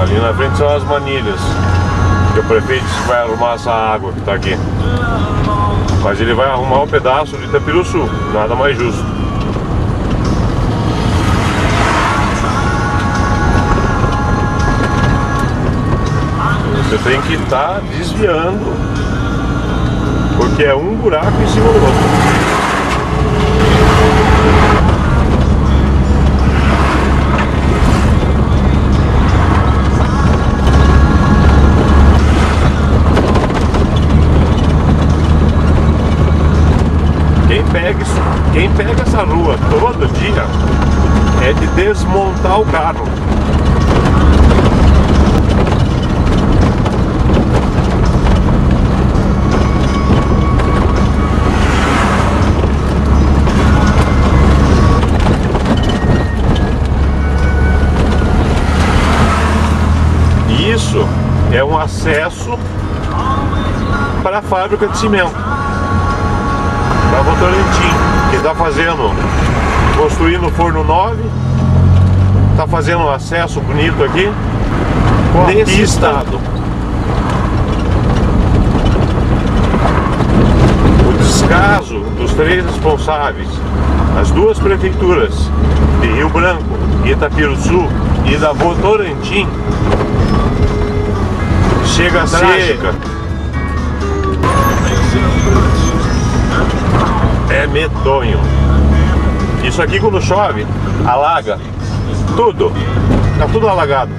Ali na frente são as manilhas, que o prefeito disse que vai arrumar essa água que está aqui. Mas ele vai arrumar um pedaço de Itapiruçu, nada mais justo. Você tem que estar desviando, porque é um buraco em cima do outro. Quem pega essa rua todo dia é de desmontar o carro. Isso é um acesso para a fábrica de cimento, para Votorantim, que está construindo o forno 9, está fazendo um acesso bonito aqui, nesse estado. O descaso dos três responsáveis, as duas prefeituras de Rio Branco, Itapiruçu e da Votorantim, chega a ser... É medonho. Isso aqui quando chove, alaga tudo. Tá tudo alagado.